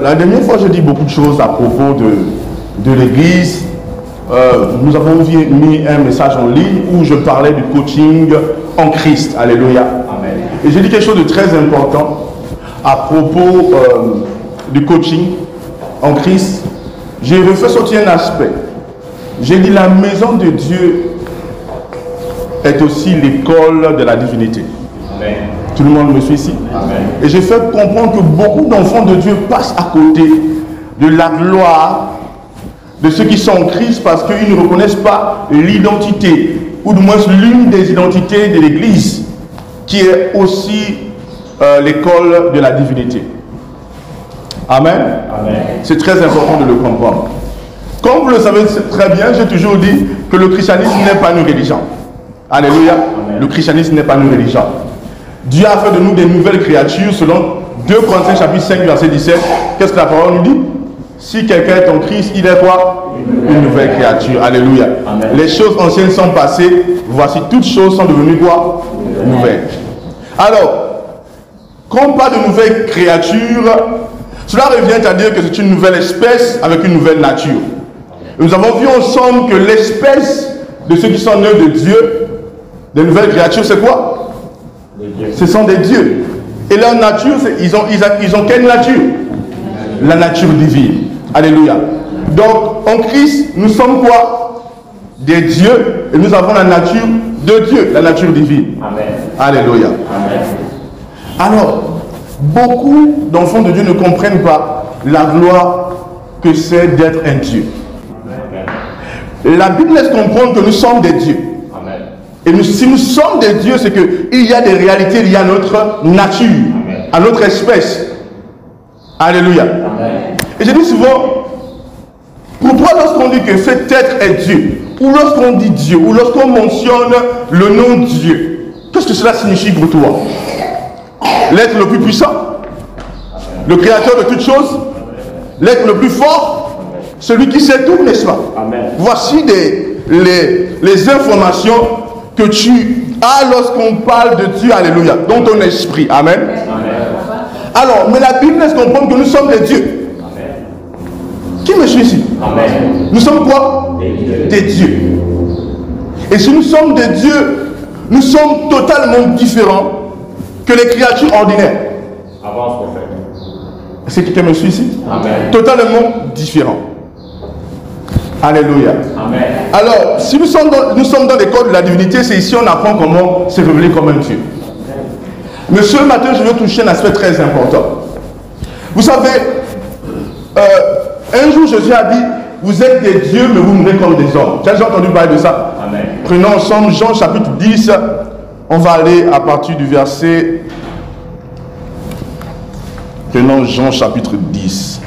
La dernière fois, j'ai dit beaucoup de choses à propos de l'église. Nous avons mis un message en ligne où je parlais du coaching en Christ. Alléluia. Amen. Et j'ai dit quelque chose de très important à propos du coaching en Christ. J'ai refait sortir un aspect. J'ai dit la maison de Dieu est aussi l'école de la divinité. Amen. Tout le monde me suit ici? Amen. Et j'ai fait comprendre que beaucoup d'enfants de Dieu passent à côté de la gloire de ceux qui sont en Christ parce qu'ils ne reconnaissent pas l'identité, ou du moins l'une des identités de l'Église, qui est aussi l'école de la divinité. Amen. Amen. C'est très important de le comprendre. Comme vous le savez très bien, j'ai toujours dit que le christianisme n'est pas une religion. Alléluia. Amen. Le christianisme n'est pas une religion. Dieu a fait de nous des nouvelles créatures selon 2 Corinthiens chapitre 5 verset 17. Qu'est-ce que la parole nous dit? Si quelqu'un est en Christ, il est quoi? Une nouvelle créature. Alléluia. Amen. Les choses anciennes sont passées. Voici toutes choses sont devenues quoi? Nouvelles. Alors, quand on parle de nouvelle créature, cela revient à dire que c'est une nouvelle espèce avec une nouvelle nature. Nous avons vu ensemble que l'espèce de ceux qui sont nés de Dieu, des nouvelles créatures, c'est quoi? Ce sont des dieux. Et leur nature, ils ont quelle nature? La nature divine. Alléluia. Donc, en Christ, nous sommes quoi? Des dieux. Et nous avons la nature de Dieu, la nature divine. Amen. Alléluia. Amen. Alors, beaucoup d'enfants de Dieu ne comprennent pas la gloire que c'est d'être un Dieu. Amen. La Bible laisse comprendre que nous sommes des dieux. Amen. Et si nous sommes des dieux, c'est qu'il y a des réalités liées à notre nature, amen, à notre espèce. Alléluia. Amen. Et je dis souvent, pourquoi lorsqu'on dit que cet être est Dieu, ou lorsqu'on dit Dieu, ou lorsqu'on mentionne le nom Dieu, qu'est-ce que cela signifie pour toi? L'être le plus puissant, le créateur de toutes choses, l'être le plus fort, celui qui sait tout, n'est-ce pas? Amen. Voici les informations que tu as lorsqu'on parle de Dieu, alléluia, dans ton esprit. Amen. Amen. Alors, mais la Bible laisse comprendre que nous sommes des dieux. Amen. Qui me suit ici? Amen. Nous sommes quoi? Des dieux. Et si nous sommes des dieux, nous sommes totalement différents que les créatures ordinaires. Avance, prophète. Est-ce que quelqu'un me suit ici? Amen. Totalement différents. Alléluia. Amen. Alors, si nous sommes dans l'école de la divinité, c'est ici on apprend comment se révéler comme un Dieu. Mais ce matin, je veux toucher un aspect très important. Vous savez, un jour Jésus a dit, vous êtes des dieux, mais vous mourrez comme des hommes. Tu as déjà entendu parler de ça? Amen. Prenons ensemble Jean chapitre 10. On va aller à partir du verset... Prenons Jean chapitre 10.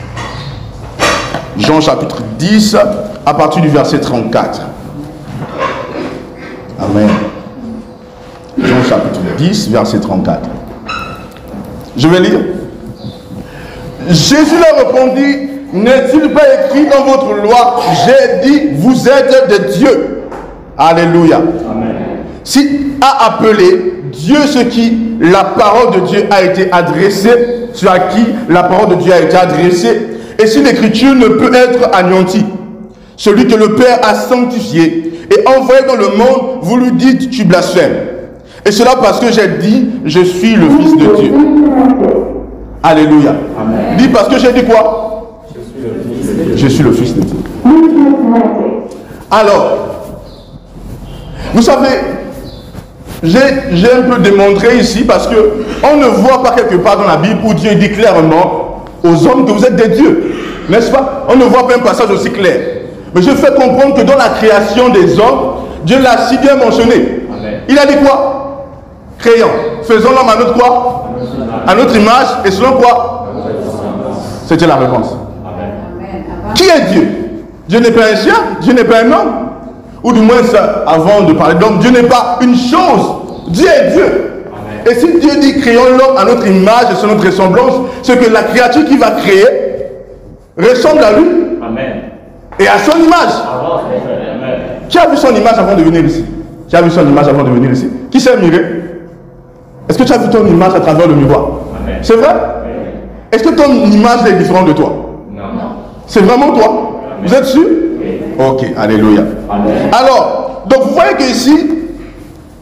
Jean chapitre 10, à partir du verset 34. Amen. Jean chapitre 10, verset 34. Je vais lire. Jésus leur répondit, n'est-il pas écrit dans votre loi, j'ai dit, vous êtes des dieux. Alléluia. Amen. Si a appelé Dieu ce qui la parole de Dieu a été adressée, sur à qui la parole de Dieu a été adressée, et si l'écriture ne peut être anéantie, celui que le Père a sanctifié et envoyé dans le monde, vous lui dites, tu blasphèmes. Et cela parce que j'ai dit, je suis le Fils de Dieu. Alléluia. Amen. Dis parce que j'ai dit quoi? Je suis le Fils de Dieu. Alors, vous savez, j'ai un peu démontré ici parce que on ne voit pas quelque part dans la Bible où Dieu dit clairement aux hommes que vous êtes des dieux, n'est-ce pas? On ne voit pas un passage aussi clair. Mais je fais comprendre que dans la création des hommes, Dieu l'a si bien mentionné. Amen. Il a dit quoi? Créons, faisons l'homme à notre quoi? À notre image, et selon quoi? C'était la réponse. Amen. Qui est Dieu? Dieu n'est pas un chien, Dieu n'est pas un homme. Ou du moins, ça, avant de parler d'homme, Dieu n'est pas une chose. Dieu est Dieu. Amen. Et si Dieu dit créons l'homme à notre image et selon notre ressemblance, c'est que la créature qu'il va créer ressemble à lui. Amen. Et à son image. Amen. Qui a vu son image avant de venir ici? Qui a vu son image avant de venir ici? Qui s'est miré? Est-ce que tu as vu ton image à travers le miroir? C'est vrai? Est-ce que ton image est différente de toi? Non. C'est vraiment toi? Amen. Vous êtes sûr? Oui. Ok, alléluia. Amen. Alors, donc vous voyez qu'ici,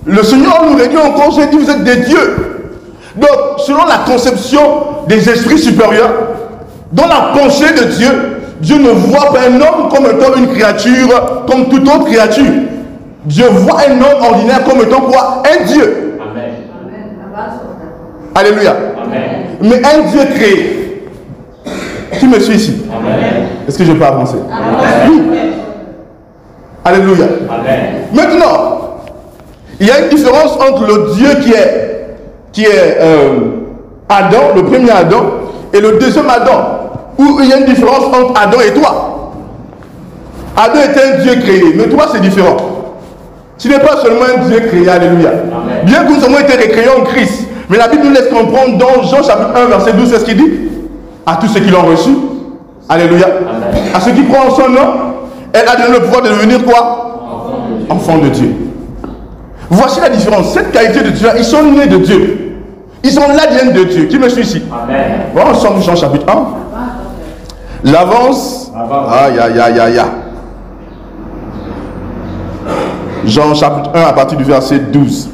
le Seigneur nous réduit encore, j'ai dit, vous êtes des dieux. Donc, selon la conception des esprits supérieurs, dans la pensée de Dieu, Dieu ne voit pas un homme comme étant une créature, comme toute autre créature. Dieu voit un homme ordinaire comme étant quoi? Un Dieu. Amen. Alléluia. Amen. Mais un Dieu créé. Qui me suit ici? Amen. Est-ce que je peux avancer? Amen. Oui. Alléluia. Amen. Maintenant, il y a une différence entre le Dieu qui est Adam, le premier Adam, et le deuxième Adam. Où il y a une différence entre Adam et toi. Adam est un Dieu créé, mais toi c'est différent. Tu n'es pas seulement un Dieu créé, alléluia. Amen. Bien que nous avons été recréés en Christ, mais la Bible nous laisse comprendre dans Jean chapitre 1 verset 12, c'est ce qu'il dit. À tous ceux qui l'ont reçu, alléluia. Amen. À ceux qui croient en son nom, elle a donné le pouvoir de devenir quoi? Enfant de Dieu. Voici la différence. Cette qualité de Dieu, ils sont nés de Dieu. Ils sont l'ADN de Dieu. Qui me suit ici? Amen. Voilà, ensemble Jean chapitre 1. J'avance. Aïe, aïe, aïe, aïe, aïe. Jean chapitre 1 à partir du verset 12.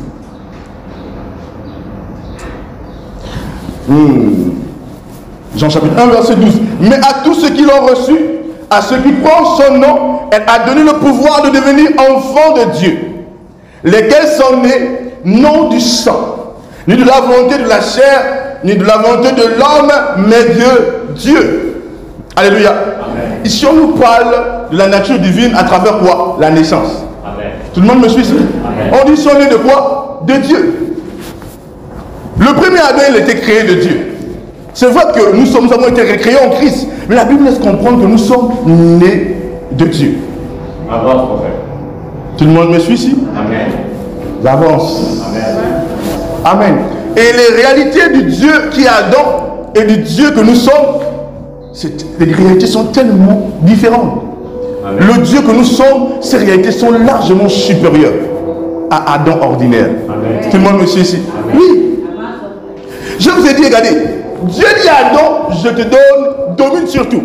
Jean chapitre 1 verset 12. Mais à tous ceux qui l'ont reçu, à ceux qui croient son nom, elle a donné le pouvoir de devenir enfants de Dieu, lesquels sont nés non du sang, ni de la volonté de la chair, ni de la volonté de l'homme, mais de Dieu. Alléluia. Amen. Ici on nous parle de la nature divine à travers quoi? La naissance. Amen. Tout le monde me suit ici? Amen. On dit sont nés de quoi? De Dieu. Le premier Adam, il était créé de Dieu. C'est vrai que nous avons été recréés en Christ, mais la Bible laisse comprendre que nous sommes nés de Dieu. Avance, prophète. Tout le monde me suit ici? Amen. J'avance. Amen. Amen. Et les réalités du Dieu qui est Adam et du Dieu que nous sommes, les réalités sont tellement différentes. Amen. Le Dieu que nous sommes, ces réalités sont largement supérieures à Adam ordinaire. Amen. Tout le monde me suit ici? Amen. Oui. Je vous ai dit, regardez, Dieu dit à Adam, je te donne, domine sur tout.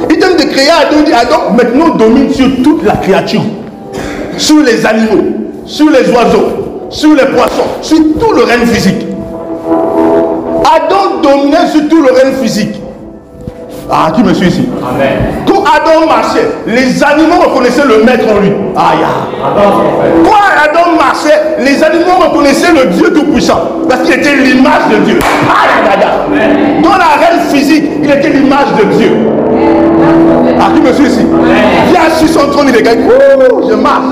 Il donne de créer Adam, il dit Adam, maintenant domine sur toute la créature. Sur les animaux, sur les oiseaux, sur les poissons, sur tout le règne physique. Adam dominait sur tout le règne physique. Ah, qui me suit ici? Amen. Quand Adam marchait, les animaux reconnaissaient le maître en lui. Aïe. Quand Adam marchait, les animaux reconnaissaient le Dieu Tout-Puissant. Parce qu'il était l'image de Dieu. Aïe. Dans la reine physique, il était l'image de Dieu. Ah, qui me suit ici? Il a sur son trône, il est gagné. Oh, je marche.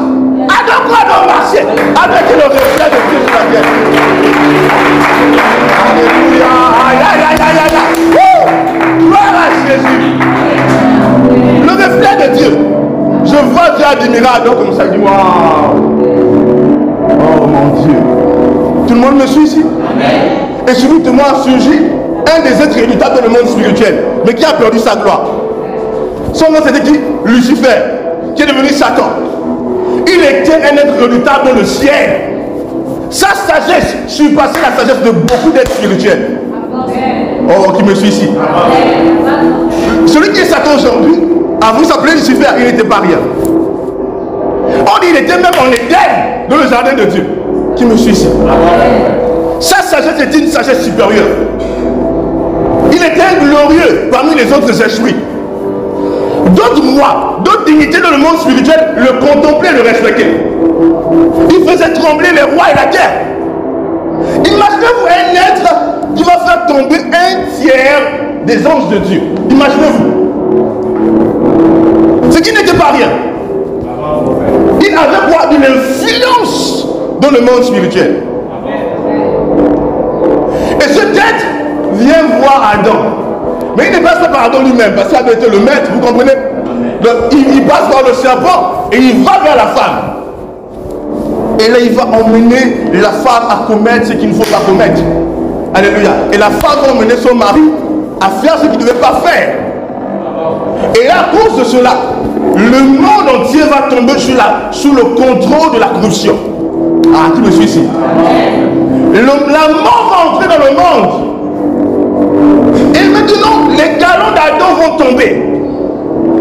Adam, quand Adam marchait, avec le reflet de Dieu sur la terre. Alléluia. Aïe, aïe, aïe, aïe, aïe. Gloire à Jésus. Le reflet de Dieu. Je vois Dieu admirer Adam comme ça. Je dis waouh. Oh mon Dieu. Tout le monde me suit ici? Amen. Et subitement a surgi un des êtres redoutables dans le monde spirituel, mais qui a perdu sa gloire. Son nom c'était qui? Lucifer, qui est devenu Satan. Il était un être redoutable dans le ciel. Sa sagesse surpassait la sagesse de beaucoup d'êtres spirituels. Oh, qui me suit ici? Celui qui est Satan aujourd'hui, avant de s'appeler Lucifer, il n'était pas rien. On dit qu'il était même en Éden, dans le jardin de Dieu. Qui me suit ici? Sa sagesse était une sagesse supérieure. Il était glorieux parmi les autres esprits. D'autres rois, d'autres dignités dans le monde spirituel le contemplaient, le respectaient. Il faisait trembler les rois et la terre. Imaginez-vous un être qui va faire tomber un tiers des anges de Dieu. Imaginez-vous. Ce qui n'était pas rien. Il avait quoi? Une influence dans le monde spirituel. Et ce tête vient voir Adam. Mais il ne passe pas par Adam lui-même, parce qu'il avait été le maître, vous comprenez? Donc il passe par le serpent et il va vers la femme. Et là il va emmener la femme à commettre ce qu'il ne faut pas commettre. Alléluia. Et la femme va emmener son mari à faire ce qu'il ne devait pas faire. Et là, à cause de cela, le monde entier va tomber sous le contrôle de la corruption. Ah, qui me suit ici? La mort va entrer dans le monde.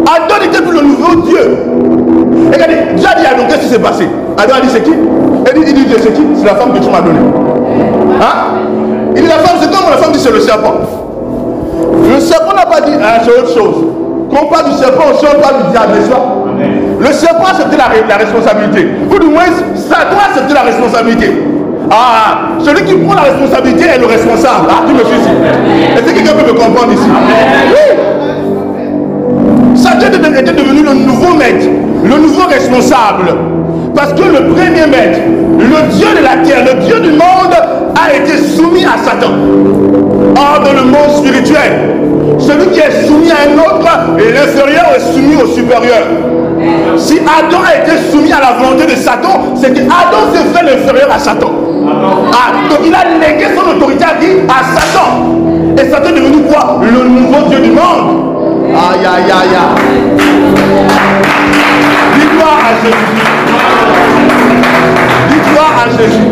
Adam n'était plus le nouveau Dieu. Et regardez, déjà dit Adam, qu'est-ce qui s'est passé? Adam a dit c'est qui? Il dit c'est qui? C'est la femme que tu m'as donnée. Hein? Il dit la femme, c'est comme la femme dit c'est le serpent. Le serpent n'a pas dit, ah, c'est autre chose. Quand on parle du serpent, on parle du diable, n'est-ce pas? Le serpent a accepté la responsabilité. Ou du moins, Satan a accepté la responsabilité. Ah, celui qui prend la responsabilité est le responsable. Ah, tu me suis ici. Est-ce que quelqu'un peut me comprendre ici? Oui. Satan était devenu le nouveau maître, le nouveau responsable. Parce que le premier maître, le Dieu de la terre, le Dieu du monde, a été soumis à Satan. Or, dans le monde spirituel, celui qui est soumis à un autre, et l'inférieur est soumis au supérieur. Si Adam a été soumis à la volonté de Satan, c'est que Adam s'est fait l'inférieur à Satan. Ah, donc il a légué son autorité à Satan. Et Satan est devenu quoi? Le nouveau Dieu du monde. Aïe, aïe, aïe, aïe. Dis-gloire à Jésus. Dis-gloire à Jésus.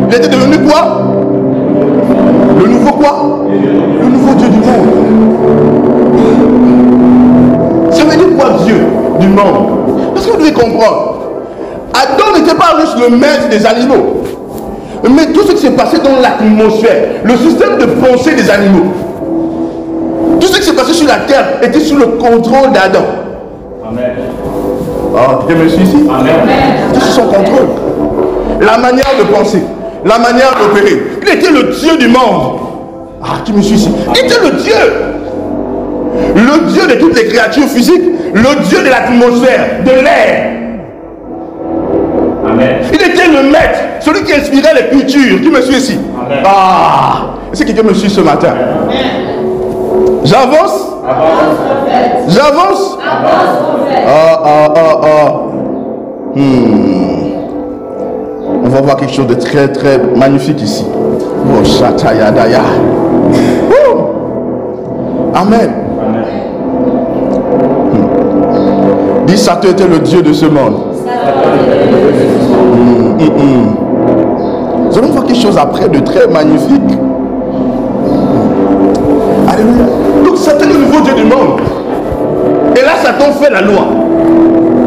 Il était devenu quoi? Le nouveau quoi? Le nouveau Dieu du monde. Ça veut dire quoi Dieu du monde? Parce que vous devez comprendre. Adam n'était pas juste le maître des animaux. Mais tout ce qui s'est passé dans l'atmosphère, le système de pensée des animaux, tout ce qui s'est passé sur la terre était sous le contrôle d'Adam. Amen. Oh, tu me suis ici? Amen. C'était sous son contrôle. La manière de penser, la manière d'opérer. Il était le Dieu du monde. Ah, tu me suis ici? Il était le Dieu. Le Dieu de toutes les créatures physiques, le Dieu de l'atmosphère, de l'air. Amen. Il était le maître, celui qui inspirait les cultures. Qui me suit ici? Amen. Ah, est-ce que quelqu'un me suit ce matin? J'avance? J'avance? On va voir quelque chose de très très magnifique ici. Oh, Shatayadaya. Amen. Dis, Satan était le Dieu de ce monde. Nous allons voir quelque chose après de très magnifique. Alléluia. Donc Satan est le nouveau Dieu du monde. Et là, Satan fait la loi.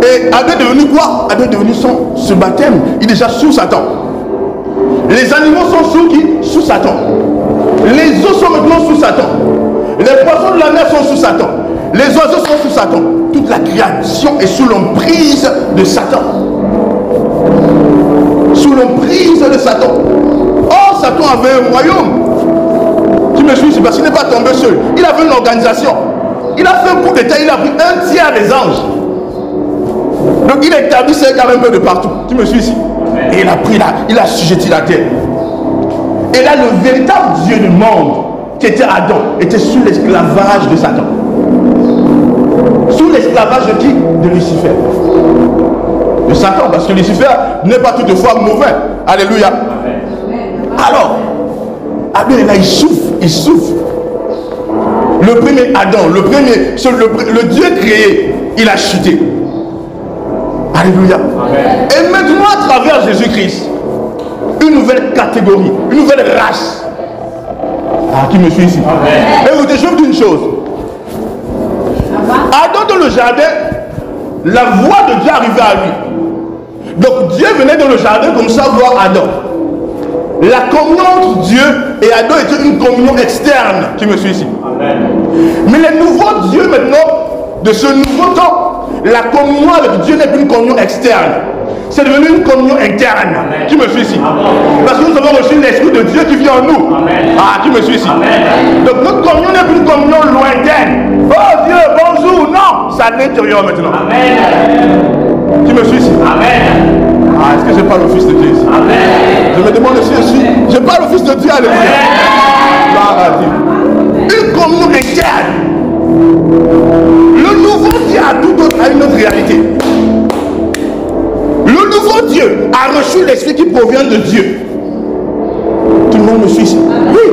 Et Adam est devenu quoi? Adam est devenu ce baptême. Il est déjà sous Satan. Les animaux sont sous qui? Sous Satan. Les eaux sont maintenant sous Satan. Les poissons de la mer sont sous Satan. Les oiseaux sont sous Satan. Toute la création est sous l'emprise de Satan. Sous l'emprise de Satan. Or, Satan avait un royaume. Tu me suis, c'est parce qu'il n'est pas tombé seul. Il avait une organisation. Il a fait un coup d'état, il a pris un tiers des anges. Donc il a établi ses gars un peu de partout. Tu me suis ici? Et il a pris là, il a assujetti la terre. Et là, le véritable Dieu du monde, qui était Adam, était sous l'esclavage de Satan. Sous l'esclavage de qui? De Lucifer. De Satan, parce que Lucifer n'est pas toutefois mauvais. Alléluia. Alors, Adam est là, il souffre, il souffre. Le premier Adam, le Dieu créé, il a chuté. Alléluia. Amen. Et maintenant, à travers Jésus-Christ, une nouvelle catégorie, une nouvelle race. Ah, qui me suit ici? Amen. Et vous dites, je vous dis une chose. Adam dans le jardin, la voix de Dieu arrivait à lui. Donc Dieu venait dans le jardin comme ça voir Adam. La communion entre Dieu et Adam était une communion externe. Qui me suit ici? Amen. Mais le nouveau Dieu maintenant, de ce nouveau temps, la communion avec Dieu n'est plus une communion externe. C'est devenu une communion interne. Amen. Qui me suit ici? Amen. Parce que nous avons reçu l'Esprit de Dieu qui vit en nous. Amen. Ah, qui me suit ici? Amen. Donc notre communion n'est plus une communion lointaine. Oh Dieu, bonjour. Non, c'est à l'intérieur maintenant. Amen. Qui me suit ici? Amen. Ah, est-ce que je parle au Fils de Dieu ici? Amen. Je me demande aussi, je parle au Fils de Dieu, alléluia. Une communion interne. Le nouveau Dieu a tout autre, a une autre réalité. Le nouveau Dieu a reçu l'esprit qui provient de Dieu. Tout le monde me suit ici? Oui.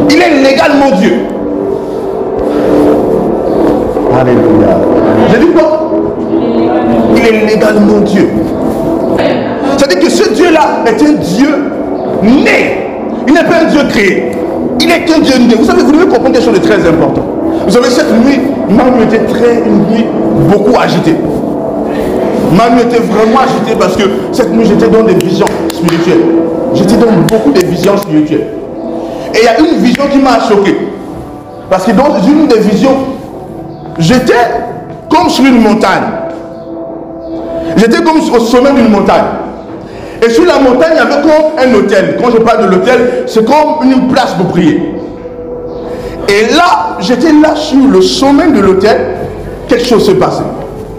Il est légalement Dieu. Alléluia. J'ai dit quoi? Il est légalement Dieu. C'est-à-dire que ce Dieu-là est un Dieu né. Il n'est pas un Dieu créé. Il était Dieu. Vous savez, vous devez comprendre quelque chose de très important. Vous savez, cette nuit, ma nuit était une nuit beaucoup agitée. Ma nuit était vraiment agitée parce que cette nuit, j'étais dans des visions spirituelles. J'étais dans beaucoup de visions spirituelles. Et il y a une vision qui m'a choqué. Parce que dans une des visions, j'étais comme sur une montagne. J'étais comme au sommet d'une montagne. Et sur la montagne, il y avait comme un hôtel. Quand je parle de l'hôtel, c'est comme une place pour prier. Et là, j'étais là sur le sommet de l'hôtel. Quelque chose s'est passé.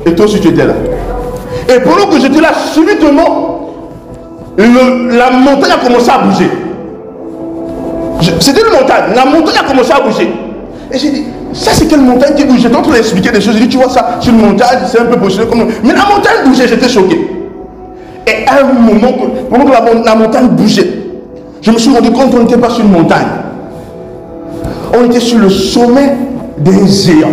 Et toi aussi, tu étais là. Et pendant que j'étais là, subitement, la montagne a commencé à bouger. C'était une montagne. La montagne a commencé à bouger. Et j'ai dit, ça c'est quelle montagne qui bouge? J'étais en train d'expliquer des choses. J'ai dit, tu vois ça, c'est une montagne, c'est un peu positionné comme... Mais la montagne bougeait, j'étais choqué. Et à un moment, pendant que la montagne bougeait, je me suis rendu compte qu'on n'était pas sur une montagne. On était sur le sommet des géants.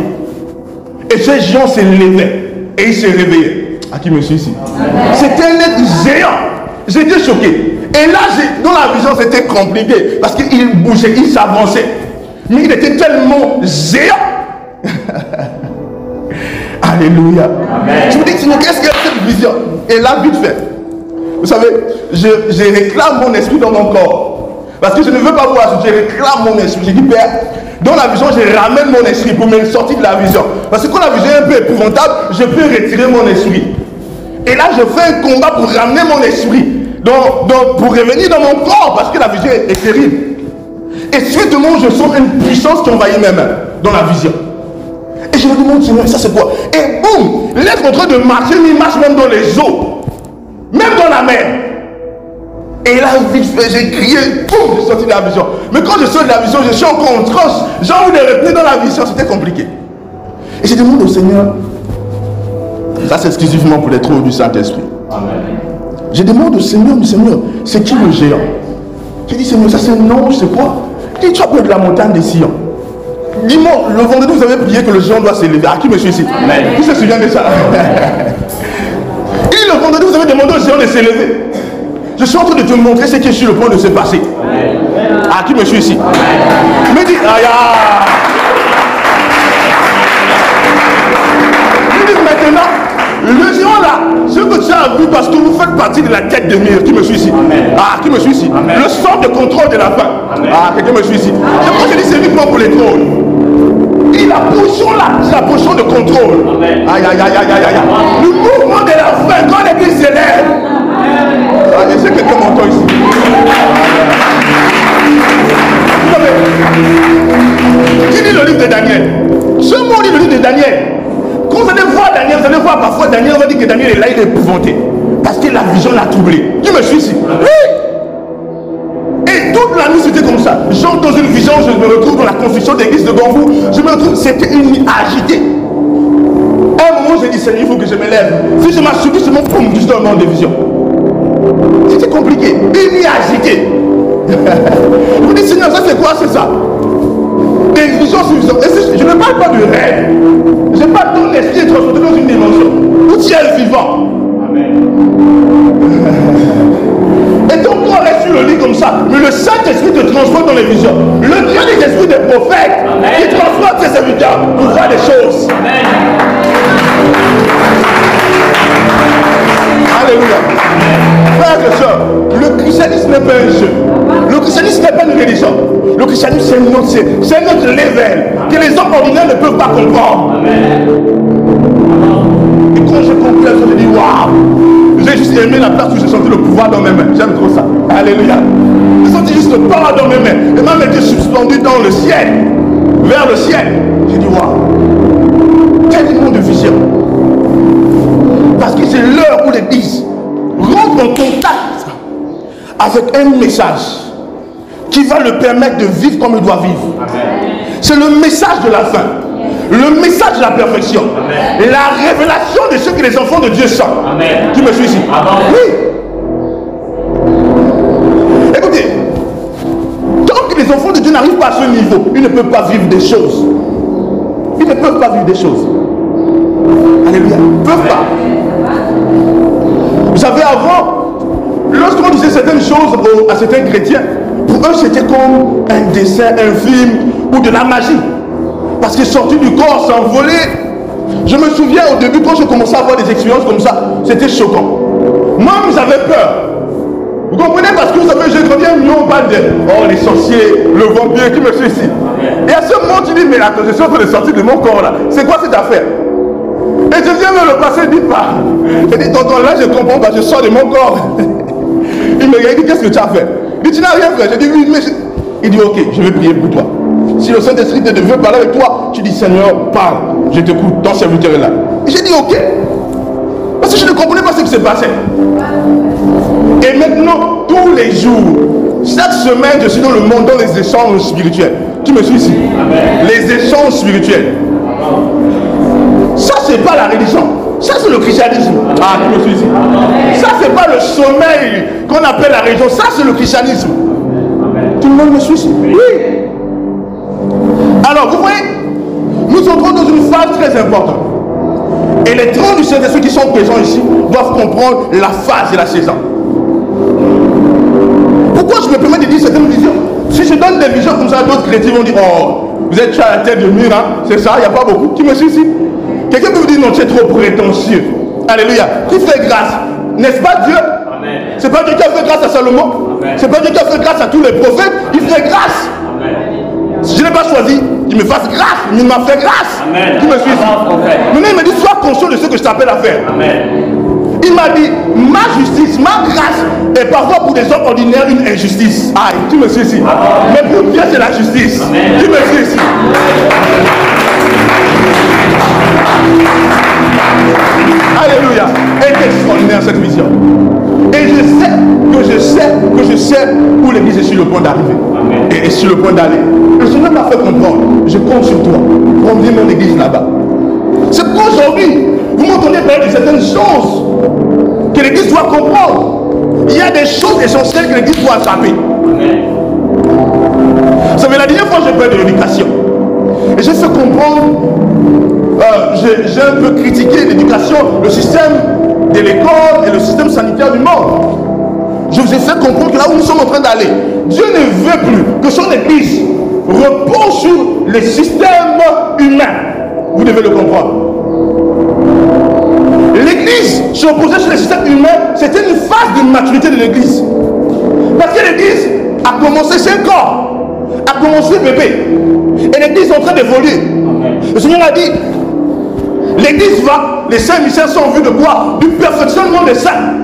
Et ces géants se levaient. Et ils se réveillaient. À qui me suis ici? C'était un être géant. J'étais choqué. Et là, dans la vision, c'était compliqué. Parce qu'il bougeait, il s'avançait. Mais il était tellement géant. Alléluia. Amen. Je vous dis, qu'est-ce que cette vision? Et là, vite fait. Vous savez, je réclame mon esprit dans mon corps. Parce que je ne veux pas voir, je réclame mon esprit. J'ai dit, Père, dans la vision, je ramène mon esprit pour me sortir de la vision. Parce que quand la vision est un peu épouvantable, je peux retirer mon esprit. Et là, je fais un combat pour ramener mon esprit. Pour revenir dans mon corps, parce que la vision est terrible. Et subitement, je sens une puissance qui envahit mes mains dans la vision. Et je me demande, Seigneur, ça c'est quoi? Et boum, l'être en train de marcher, il marche même dans les eaux. Même dans la mer. Et là, vite fait, j'ai crié, boum, j'ai sorti de la vision. Mais quand je sors de la vision, je suis encore en transe. J'ai envie de retenir dans la vision, c'était compliqué. Et je demande au Seigneur, ça c'est exclusivement pour les trous du Saint-Esprit. Amen. Je demande au Seigneur, mais Seigneur, c'est qui le géant? J'ai dit, Seigneur, ça c'est un ange, c'est quoi? Il dit, tu as peur de la montagne des Sion. Dis-moi, le vendredi, vous avez prié que le géant doit s'élever. À qui me suis ici? Amen. Qui se souvient de ça? Et le vendredi, vous avez demandé au géant de s'élever. Je suis en train de te montrer ce qui est sur le point de se passer. Amen. À qui me suis ici? Amen. Me dit, aïe, me dit maintenant, le géant là, ce que tu as vu parce que vous faites partie de la tête de mire, qui me suit ici? Amen. Ah, qui me suit ici? Amen. Le centre de contrôle de la fin. Amen. Ah, quelqu'un me suit ici? C'est pourquoi je dis c'est uniquement pour les trônes. Et la position là, c'est la position de contrôle. Amen. Aïe, aïe, aïe, aïe, aïe, aïe. Le mouvement de la fin, quand l'église s'élève. Ah, je sais que quelqu'un m'entend ici. Vous savez, qui lit le livre de Daniel? Ce mot lit le livre de Daniel. Quand vous allez voir Daniel, vous allez voir parfois Daniel, on va dire que Daniel est là, il est épouvanté. Parce que la vision l'a troublé. Je me suis ici. Oui. Et toute la nuit c'était comme ça. J'entre dans une vision, je me retrouve dans la construction d'église de Gambou. Je me retrouve, c'était une nuit agitée. À un moment, j'ai dit, Seigneur, il faut que je me lève. Si je m'assoupis, c'est mon poum, juste dans le monde de vision. C'était compliqué. Une nuit agitée. Je vous dis, Seigneur, ça c'est quoi? C'est ça. Des visions sur vision. Et je ne parle pas de rêve. Je parle de ton esprit est transporté dans une dimension. Où tu es vivant. Amen. Et ton corps reste sur le lit comme ça. Mais le Saint-Esprit te transporte dans les visions. Le Dieu des esprits des prophètes, amen, qui transporte ses serviteurs pour voir des choses. Amen. Alléluia. Frères et sœurs, le christianisme n'est pas un jeu. Le christianisme n'est pas une religion. Le christianisme, c'est notre level que les hommes ordinaires ne peuvent pas comprendre. Amen. Et quand j'ai compris ça, j'ai dit waouh! J'ai juste aimé la place où j'ai senti le pouvoir dans mes mains. J'aime trop ça. Alléluia. J'ai senti juste le pouvoir dans mes mains. Et même été suspendu dans le ciel, vers le ciel. J'ai dit waouh! Quel monde de vision! Parce que c'est l'heure où l'Église rentre en contact avec un message qui va le permettre de vivre comme il doit vivre. C'est le message de la fin. Le message de la perfection. Amen. La révélation de ce que les enfants de Dieu sont. Amen. Tu me suis ici? Amen. Oui. Écoutez, tant que les enfants de Dieu n'arrivent pas à ce niveau, ils ne peuvent pas vivre des choses. Ils ne peuvent pas vivre des choses. Alléluia. Ils ne peuvent pas. Vous savez, avant, lorsqu'on disait certaines choses à certains chrétiens, Pour eux, c'était comme un dessin, un film ou de la magie. Parce que sorti du corps, s'envoler. Je me souviens au début, quand je commençais à avoir des expériences comme ça, c'était choquant. Moi, j'avais peur. Vous comprenez? Parce que vous savez, je reviens, nous on parle de les sorciers, le vampire qui me suit ici. Et à ce moment, tu dis, mais attends, je suis en train de sortir de mon corps là. C'est quoi cette affaire? Et je viens me le passer, dit pas. Je dis, tonton, là je comprends pas, je sors de mon corps. Il me regarde, il dit, qu'est-ce que tu as fait? Il dit, tu n'as rien fait. Je dis, oui, mais il dit, ok, je vais prier pour toi. Si le Saint-Esprit te veut parler avec toi, tu dis, Seigneur, parle, je t'écoute, ton serviteur est là. Et j'ai dit, ok. Parce que je ne comprenais pas ce qui se passait. Et maintenant, tous les jours, chaque semaine, je suis dans le monde, dans les échanges spirituels. Tu me suis ici? Amen. Les échanges spirituels. Ça, c'est pas la religion. Ça, c'est le christianisme. Ah, tu me suis ici? Ça, c'est pas le sommeil qu'on appelle la religion. Ça, c'est le christianisme. Tout le monde me suit ici? Oui. Alors, vous voyez, nous entrons dans une phase très importante. Et les 30 du Saint-Esprit qui sont présents ici doivent comprendre la phase et la saison. Pourquoi je me permets de dire certaines visions? Si je donne des visions comme ça, d'autres chrétiens vont dire, oh, vous êtes à la tête de mur, hein? C'est ça, il n'y a pas beaucoup. Qui me suit ici? Quelqu'un peut vous dire, non, tu es trop prétentieux. Alléluia. Qui fait grâce? N'est-ce pas Dieu? C'est pas Dieu qui a fait grâce à Salomon? C'est pas Dieu qui a fait grâce à tous les prophètes? Il fait grâce. Si je n'ai pas choisi, il me fasse grâce, il m'a fait grâce. Qui me suit ici? Maintenant, il me dit, sois conscient de ce que je t'appelle à faire. Il m'a dit, ma justice, ma grâce est parfois pour des hommes ordinaires une injustice. Aïe, tu me suis ici. Mais pour Dieu, c'est la justice. Tu me suis ici. Alléluia. Elle est extraordinaire cette vision. Et je sais où l'église est sur le point d'arriver. Et sur le point d'aller. Le Seigneur m'a fait comprendre. Je compte sur toi. Conduis mon église là-bas. C'est pour aujourd'hui, vous m'entendez parler de certaines choses que l'église doit comprendre. Il y a des choses essentielles que l'église doit attraper. Vous savez, la dernière fois, j'ai parlé de l'éducation. Et j'ai fait comprendre, j'ai un peu critiqué l'éducation, le système de l'école et le système sanitaire du monde. Je vous ai fait comprendre que là où nous sommes en train d'aller, Dieu ne veut plus que son église repose sur les systèmes humains. Vous devez le comprendre. L'église se reposait sur les systèmes humains, c'était une phase de maturité de l'église. Parce que l'église a commencé 5 ans, a commencé bébé. Et l'église est en train d'évoluer. Le Seigneur a dit, l'église va, les saints mystères sont en vue de quoi? Du perfectionnement des saints.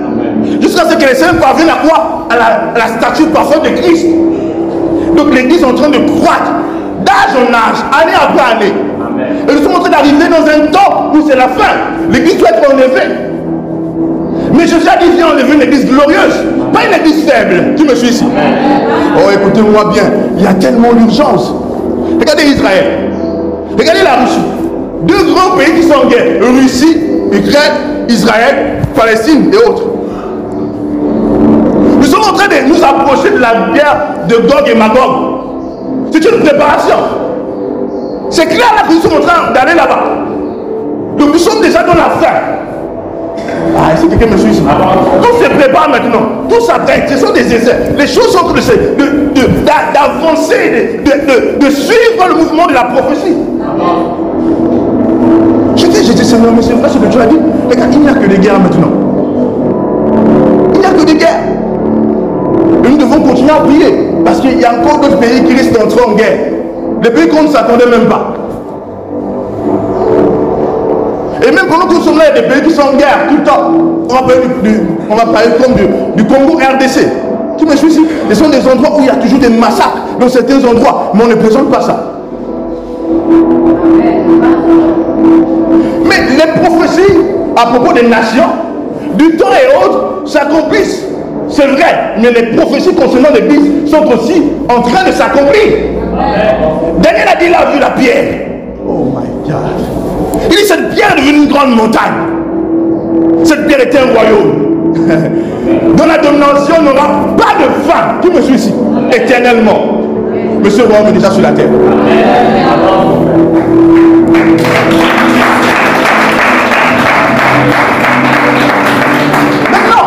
Jusqu'à ce que les saints parviennent à quoi? À la stature parfaite de Christ. Donc l'église est en train de croître d'âge en âge, année après année. Et nous sommes en train d'arriver dans un temps où c'est la fin. L'église doit être enlevée. Mais Jésus a dit, viens enlever une église glorieuse, pas une église faible. Tu me suis ici? Oh, écoutez-moi bien, il y a tellement d'urgence. Regardez Israël. Regardez la Russie. 2 grands pays qui sont en guerre. Russie, Ukraine, Israël, Palestine et autres. Nous sommes en train de nous approcher de la guerre de Gog et Magog. C'est une préparation. C'est clair là que nous sommes en train d'aller là-bas. Donc nous sommes déjà dans la fin. Ah, est-ce que quelqu'un me suit ici? Tout se prépare maintenant. Tout s'atteint. Ce sont des essais. Les choses sont en train d'avancer, de suivre le mouvement de la prophétie. Je dis, Seigneur, mais c'est vrai ce que tu as dit. Regarde, il n'y a que des guerres maintenant. Il n'y a que des guerres. Et nous devons continuer à prier. Parce qu'il y a encore d'autres pays qui risquent d'entrer en guerre. Des pays qu'on ne s'attendait même pas. Et même pendant que nous sommes là, il y a des pays qui sont en guerre tout le temps. On va parler comme du Congo RDC. Tu me suis ici? Ce sont des endroits où il y a toujours des massacres dans certains endroits. Mais on ne présente pas ça. Mais les prophéties à propos des nations, du temps et autres, s'accomplissent. C'est vrai, mais les prophéties concernant l'Église sont aussi en train de s'accomplir. Daniel a dit, il a vu la pierre. Oh my God. Il dit, cette pierre est devenue une grande montagne. Cette pierre était un royaume. Dans la domination, on n'aura pas de fin. Qui me suit ici? Éternellement. Monsieur le royaume est déjà sur la terre. Maintenant,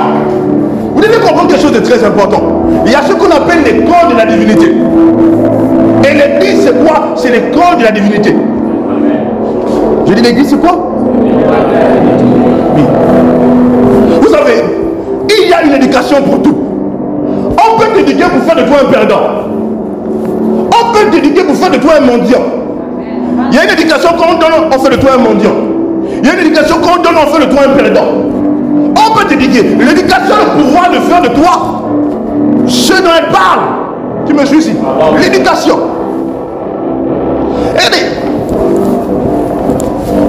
vous devez comprendre quelque chose de très important. Il y a ce qu'on appelle l'école de la divinité. Et l'église, c'est quoi? C'est l'école de la divinité. Je dis l'église, c'est quoi? Oui. Vous savez, il y a une éducation pour tout. On peut t'éduquer pour faire de toi un perdant. On peut t'éduquer pour faire de toi un mendiant. Il y a une éducation qu'on donne, on fait de toi un mendiant. Il y a une éducation qu'on donne, on fait de toi un perdant. On peut t'éduquer. L'éducation a le pouvoir de faire de toi ce dont elle parle. Tu me suis ici? L'éducation. Regardez.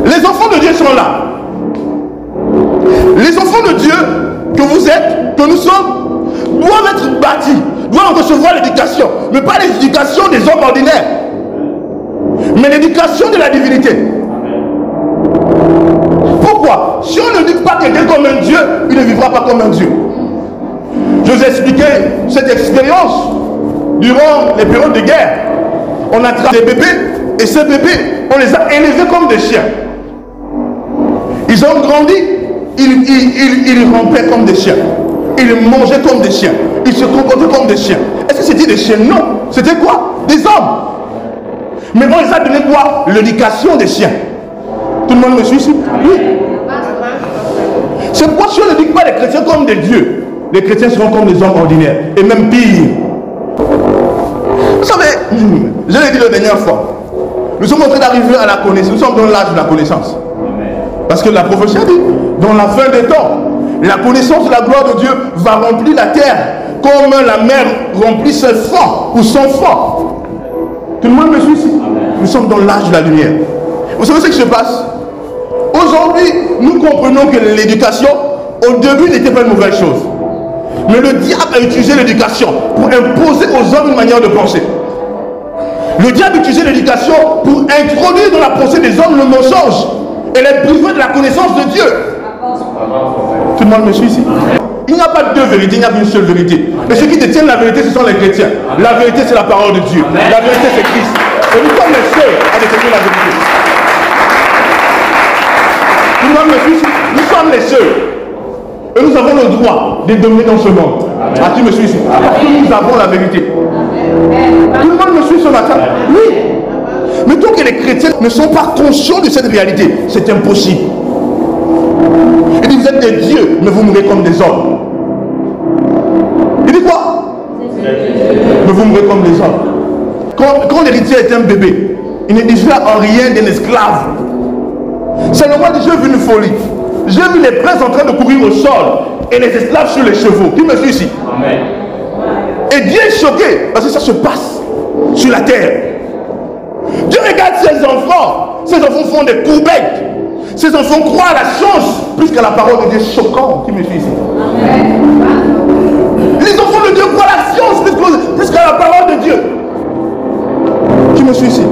Les enfants de Dieu sont là. Les enfants de Dieu que vous êtes, que nous sommes, doivent être bâtis, doivent recevoir l'éducation, mais pas l'éducation des hommes ordinaires, mais l'éducation de la divinité. Pourquoi? Si on ne dit pas quelqu'un comme un Dieu, il ne vivra pas comme un Dieu. Je vous ai expliqué cette expérience durant les périodes de guerre. On a traité des bébés, et ces bébés, on les a élevés comme des chiens. Ils ont grandi, ils rampaient comme des chiens. Ils mangeaient comme des chiens. Ils se comportaient comme des chiens. Est-ce que c'était des chiens? Non. C'était quoi? Des hommes. Mais on les a donné quoi? L'éducation des chiens. Tout le monde me suit ici? Oui. C'est pourquoi si on ne dit pas les chrétiens comme des dieux, les chrétiens seront comme des hommes ordinaires. Et même pire. Vous savez, je l'ai dit la dernière fois, nous sommes en train d'arriver à la connaissance. Nous sommes dans l'âge de la connaissance. Parce que la prophétie a dit, dans la fin des temps, la connaissance de la gloire de Dieu va remplir la terre comme la mer remplit ses fonds ou son fond. Tout le monde me suit ici? Nous sommes dans l'âge de la lumière. Vous savez ce qui se passe? Aujourd'hui, nous comprenons que l'éducation, au début, n'était pas une mauvaise chose. Mais le diable a utilisé l'éducation pour imposer aux hommes une manière de penser. Le diable a utilisé l'éducation pour introduire dans la pensée des hommes le mensonge et les priver de la connaissance de Dieu. Tout le monde me suit ici? Il n'y a pas deux vérités, il n'y a qu'une seule vérité. Et ceux qui détiennent la vérité, ce sont les chrétiens. La vérité, c'est la parole de Dieu. La vérité, c'est Christ. Et nous sommes les seuls à détenir la vérité. Tout le monde me suit ici? Nous sommes les seuls. Et nous avons le droit de dominer dans ce monde. Ah, tu me suis ici? Parce que nous avons la vérité. Tout le monde me suit ce matin? Oui. Mais tant que les chrétiens ne sont pas conscients de cette réalité, c'est impossible. Il dit, vous êtes des dieux, mais vous mourrez comme des hommes. Il dit quoi? Mais vous mourrez comme des hommes. Quand l'héritier est un bébé, il ne diffère en rien d'un esclave. C'est le roi dit, j'ai vu une folie. J'ai vu les princes en train de courir au sol et les esclaves sur les chevaux. Qui me suit ici? Amen. Et Dieu est choqué parce que ça se passe sur la terre. Dieu regarde ses enfants. Ses enfants font des courbettes. Ses enfants croient à la chance plus qu'à la parole de Dieu. Choquant. Qui me suit ici? Amen. Les enfants de Dieu croient à la science plus qu'à la parole de Dieu. Qui me suit ici?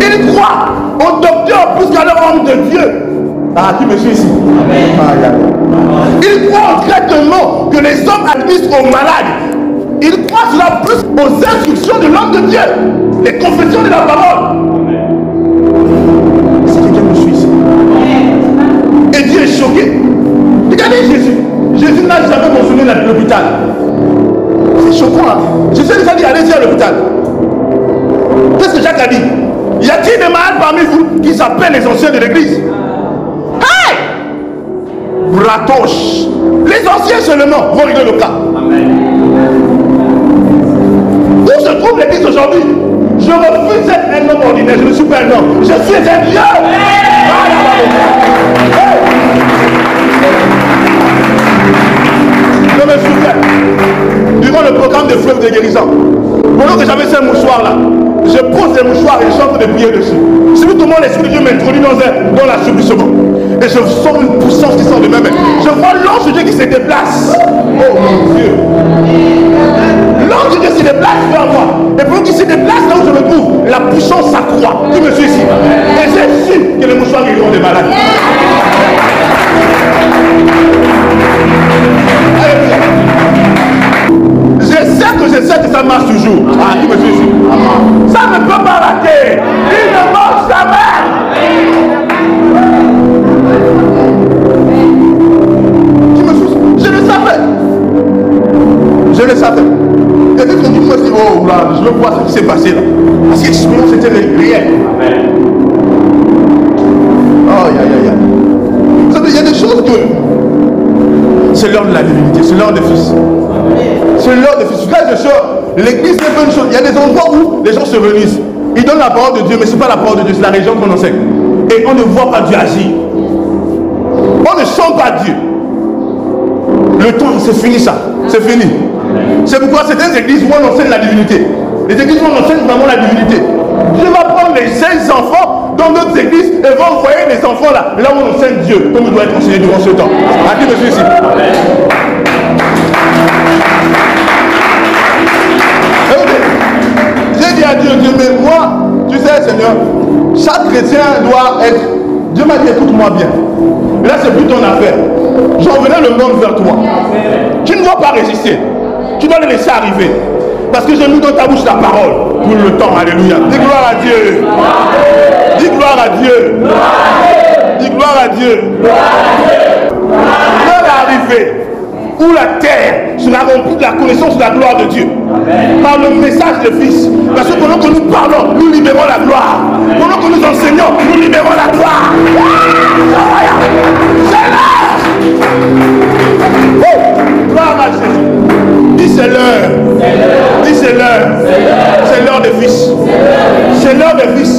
Ils croient au docteur plus qu'à l'homme de Dieu. Ah, qui me suit ici? Ils croient au traitement que les hommes administrent aux malades. Ils croient cela plus aux instructions de l'homme de Dieu, les confessions de la parole. Est-ce que quelqu'un me suit ici? Et Dieu est choqué. Regardez Jésus. Jésus n'a jamais mentionné l'hôpital. C'est choquant. Hein? Jésus nous a dit, allez-y à l'hôpital. Qu'est-ce que Jacques a dit? Y a-t-il des malades parmi vous qui s'appellent les anciens de l'église? Hey! Bratoche. Les anciens seulement vont régler le cas. Amen. Où se trouve l'église aujourd'hui? Je refuse d'être un homme ordinaire. Je ne suis pas un homme. Je suis un Dieu. Je me souviens, durant le programme de fleuve de guérison, pendant que j'avais ces mouchoirs là, je pose les mouchoirs et je suis en train de prier dessus. Subitement, l'Esprit de Dieu m'introduit dans l'assouplissement. Et je sens une puissance qui sort de mes mains. Je vois l'ange de Dieu qui se déplace. Oh mon Dieu. L'ange de Dieu se déplace vers moi. Et pendant qu'il se déplace là où je me trouve, la puissance s'accroît. Tu me suis ici. Et j'ai su que les mouchoirs guériront des malades. Je sais que ça marche toujours. Ah, qui me suit ici? Ça ne peut pas rater. Il ne marche jamais. Qui me suit? Je le savais. Je laissé ça faire. Et puis, on dit, moi, je dis, oh là, je veux voir ce qui s'est passé là. Parce que l'expérience était réelle. Oh, vous savez, il y a des choses que c'est l'heure de la divinité, c'est l'heure des fils. C'est l'heure des fils. Frères et sœurs, l'église n'est pas une chose. Il y a des endroits où les gens se réunissent. Ils donnent la parole de Dieu, mais ce n'est pas la parole de Dieu, c'est la religion qu'on enseigne. Et on ne voit pas Dieu agir. On ne sent pas Dieu. Le temps, c'est fini ça. C'est fini. C'est pourquoi certaines églises où on enseigne la divinité. Les églises où on enseigne vraiment la divinité. Dieu va prendre les jeunes enfants dans d'autres églises et va envoyer les enfants là où on enseigne Dieu, comme il doit être enseigné durant ce temps. À qui me suit ici? J'ai dit à Dieu, mais moi, tu sais Seigneur, chaque chrétien doit être... Dieu m'a dit, écoute-moi bien. Mais là, c'est plus ton affaire. J'enverrai le monde vers toi. Tu ne dois pas résister. Tu dois le laisser arriver. Parce que j'ai mis dans ta bouche la parole pour le temps. Alléluia. Dis gloire à Dieu. Dis gloire à Dieu. Dis gloire à Dieu. L'heure est arrivée où la terre sera remplie de la connaissance de la gloire de Dieu. Par le message de Fils. Parce que pendant que nous parlons, nous libérons la gloire. Pendant que nous enseignons, nous libérons la gloire. C'est l'heure. Oh, gloire à Jésus. Dis c'est l'heure. Dis c'est l'heure. C'est l'heure des fils. C'est l'heure des fils.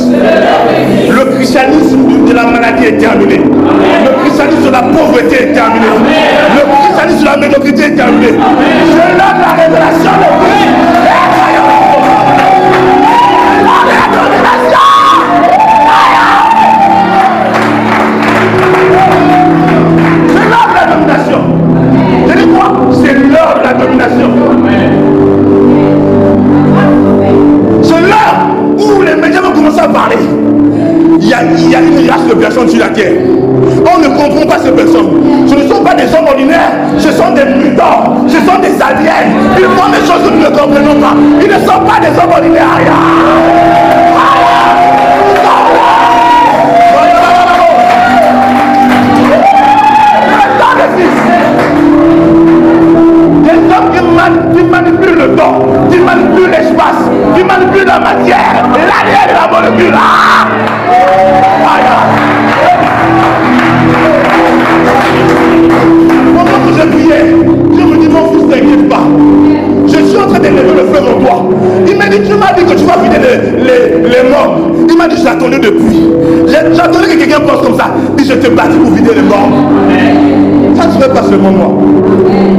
Le christianisme de la maladie est terminé. Le christianisme de la pauvreté est terminé. Le christianisme de la médiocrité est terminé. C'est l'heure de la révélation de Christ. C'est l'heure de la domination. Je dis quoi? C'est l'heure de la domination. C'est l'heure où les médias vont commencer à parler. Il y a une race de personnes sur la terre. On ne comprend pas ces personnes. Ce ne sont pas des hommes ordinaires. Ce sont des mutants. Ce sont des aliens. Ils font des choses que nous ne comprenons pas. Ils ne sont pas des hommes ordinaires. Des hommes qui manipulent le temps, qui manipulent l'espace, qui manipulent la matière, l'alien de la molécule. Pendant que je priais, Dieu me dit, mon fils, t'inquiète pas. Je suis en train d'élever le feu en toi. Il m'a dit, tu m'as dit que tu vas vider les morts. Il m'a dit, j'attendais depuis. J'attendais que quelqu'un pense comme ça. Il dit, je te bâtis pour vider les morts. Ça ne serait pas seulement moi.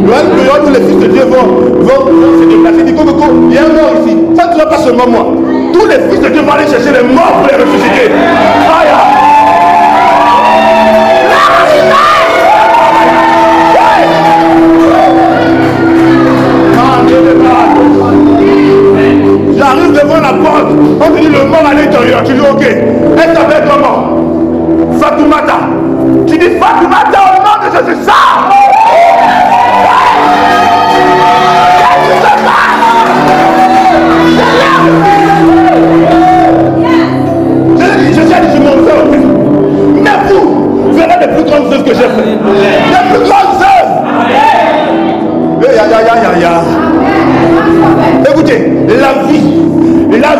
Il y a une période où les fils de Dieu vont se déplacer. Il dit, Coco, il y a un mort ici. Ça ne serait pas seulement moi. Tous les fils de Dieu vont aller chercher les morts pour les ressusciter. J'arrive devant la porte, on te dit le mort à l'intérieur. Tu dis ok, elle s'appelle comment? Fatoumata. Tu dis Fatoumata au nom de Jésus. Ça! Qu'est-ce qui se passe? Je m'en fais. Mais vous verrez les plus grandes œuvres que j'ai faites. Les plus grandes œuvres. Écoutez, la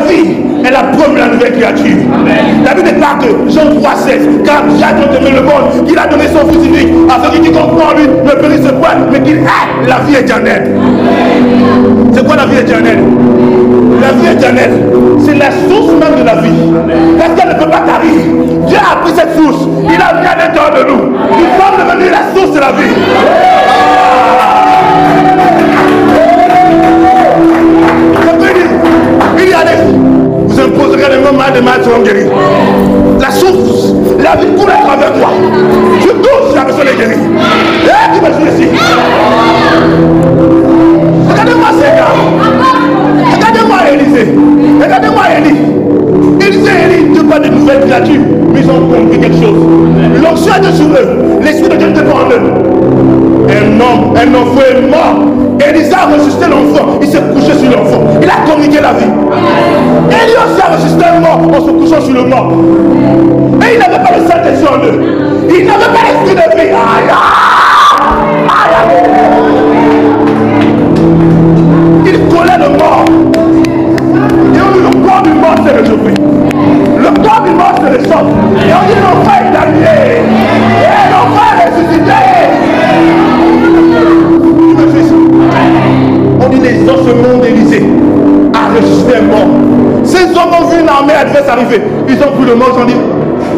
vie est la preuve de la nouvelle créature. La Bible déclare que Jean 3,16, car Dieu a tant aimé le monde qu'il a donné son fils unique, afin qu'il comprend en lui ne périsse point, mais qu'il ait la vie éternelle. C'est quoi la vie éternelle? La vie éternelle, c'est la source même de la vie. Parce qu'elle ne peut pas tarir. Dieu a pris cette source, il a mis à l'intérieur de nous. Il va devenir la source de la vie. Il y a vous imposerez les mêmes malades, les malades seront guéris. La source, la vie coule à travers toi. Tu touches, la personne est guérie. Et tu me suis ici. Regardez-moi ces gars. Regardez-moi Élisée. Regardez-moi Élie. Élisée et Élie, Dieu parle de nouvelles créatures, mais ils ont compris quelque chose. L'onction était sur eux. L'esprit de Dieu n'était pas en eux. Un enfant est mort. Élisée a ressuscité l'enfant. Il s'est couché sur l'enfant. Il a communiqué la vie. Élie aussi a ressuscité un mort en se couchant sur le mort. Et il n'avait pas le Saint-Esprit en eux. Il n'avait pas l'esprit de vie. Aïe, aïe, aïe. capacité à ressusciter un mort. Ces hommes ont vu une armée adverse arriver. Ils ont pris le mort, ils ont dit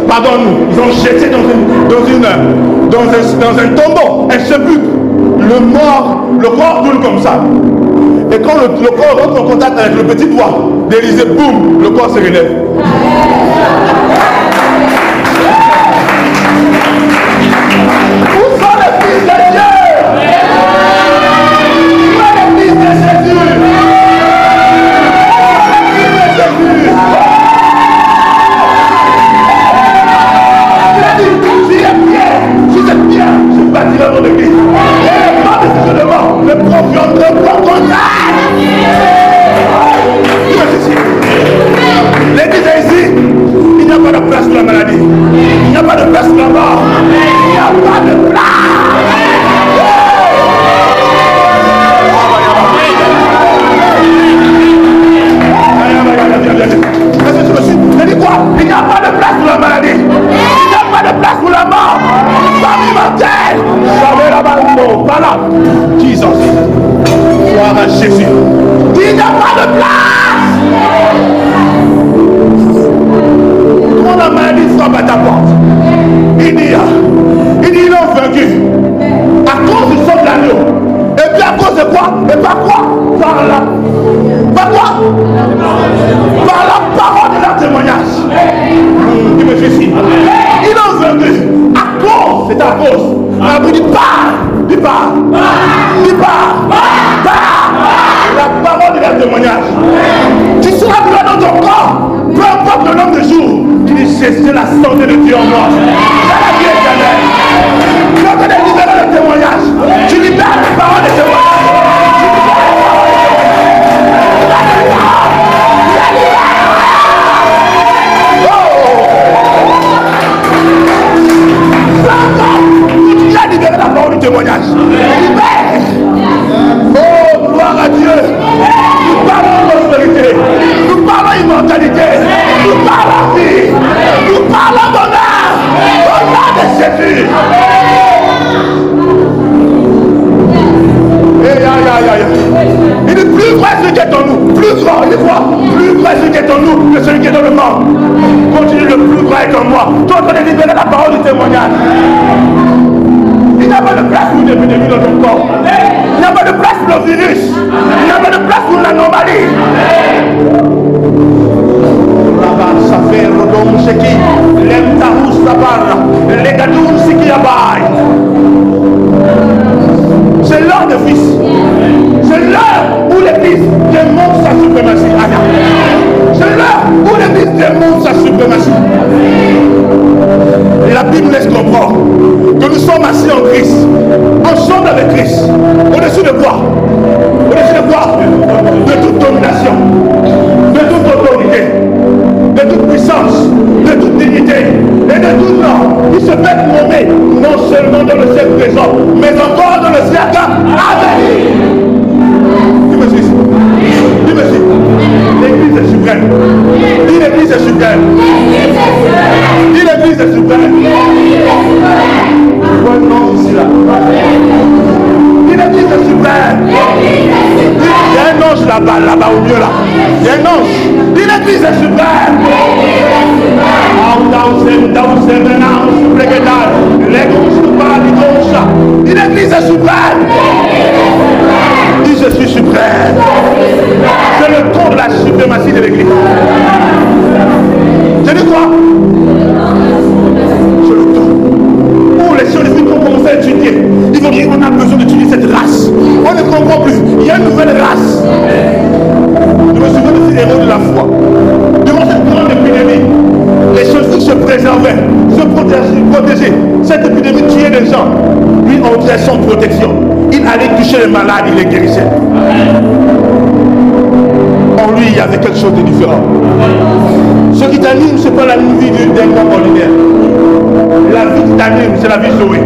pardonne-nous. Ils ont jeté dans un tombeau, un sépulcre. Le mort, le corps tourne comme ça. Et quand le corps rentre en contact avec le petit doigt d'Élisée, boum, le corps se relève. Où sont les fils de Dieu? Où sont les fils de Jésus? Je bâtirai mon église. Et pas de seulement, les profs viendront pour contact. L'église est ici. Il n'y a pas de place pour la maladie. Il n'y a pas de place pour la mort. Il n'y a pas de place. Est-ce que tu me suis? Je dis quoi? Il n'y a pas de place pour la maladie. Il n'y a pas de place pour la mort. Famille mortelle. Jamais la bande. Voilà. Jesus. Gloire à Jésus. Il n'y a pas de place. Quand la maladie frappe à ta porte, il dit, ils l'ont vaincu. À cause du sang de l'agneau. Et puis à cause de quoi? Et par quoi? Par là. Par quoi? Par la parole de leur témoignage. Tu me fais ici. Ils l'ont vaincu. À cause, c'est à cause. On a dit pas, la parole de leur témoignage. Tu seras vivant dans ton corps. Peu importe le nombre de jours. Tu dis, c'est la santé de Dieu en moi. C'est la vie éternelle. Quand tu es libéré de témoignage, tu libères la parole de témoignage. Tu as libéré la parole du témoignage. Libère. Oh, gloire à Dieu. Nous parlons prospérité. Nous parlons immortalité. Nous parlons vie. Nous parlons bonheur. Au nom de Jésus. Il est plus grand celui qui est en nous. Plus grand, il est quoi? Plus grand celui qui est en nous que celui qui est dans le monde. Continue, le plus grand est en moi. Tu es en train de libérer la parole du témoignage. Il n'y a pas de place pour une épidémie dans ton corps. Il n'y a pas de place pour le virus. Il n'y a pas de place pour l'anomalie. Ça fait redon cheki. L'aime tarous la barre. Les gadous c'est qui abaille. C'est l'heure de fils. C'est l'heure où l'église démontre sa suprématie. C'est l'heure où l'église démontre sa suprématie. Et la Bible laisse comprendre que nous sommes assis en Christ, ensemble avec Christ. Au-dessus de quoi? Au-dessus de quoi? De toute domination, de toute autorité, de toute puissance, de toute dignité et de tout nom qui se fait nommer non seulement dans le siècle présent, mais encore dans le siècle à venir. Tu me suis? Tu me suis? L'église est suprême. Dis l'église est suprême. Dis l'église est suprême. Je vois un ange ici là. Dis l'église est suprême. Il y a un ange là-bas au milieu là. Il y a un ange. Dis l'église est suprême. Dis l'église est suprême. Dis je suis suprême. C'est le ton de la suprématie de l'église. Tu dis quoi? C'est le ton. Pour les scientifiques ont commencé à étudier, ils vont dire on a besoin d'étudier cette race. On ne comprend plus. Il y a une nouvelle race. Je me souviens de ces héros de la foi. Durant cette grande épidémie, les scientifiques se préservaient, se protégeaient. Cette épidémie tuait des gens. Lui entrait sans protection. Il allait toucher les malades, il les guérissait. En lui, il y avait quelque chose de différent. Ce qui t'anime, ce n'est pas la vie d'un homme ordinaire. La vie qui t'anime, c'est la vie Zoé.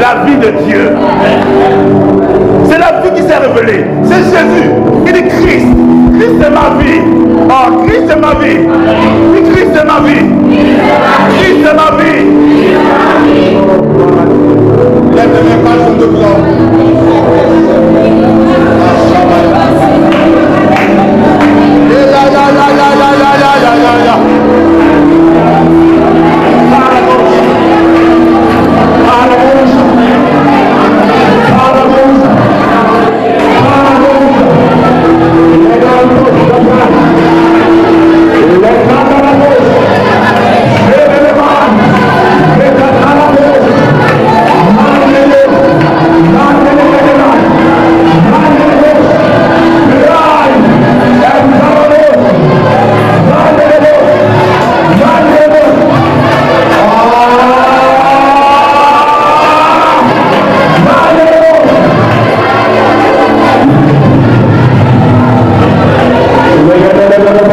La vie de Dieu. C'est la vie qui s'est révélée. C'est Jésus. Il est Christ. Christ c'est ma vie. Oh, Christ c'est ma vie. Christ c'est ma vie. Christ c'est ma vie. Lève les mains, pas de gloire. Amen.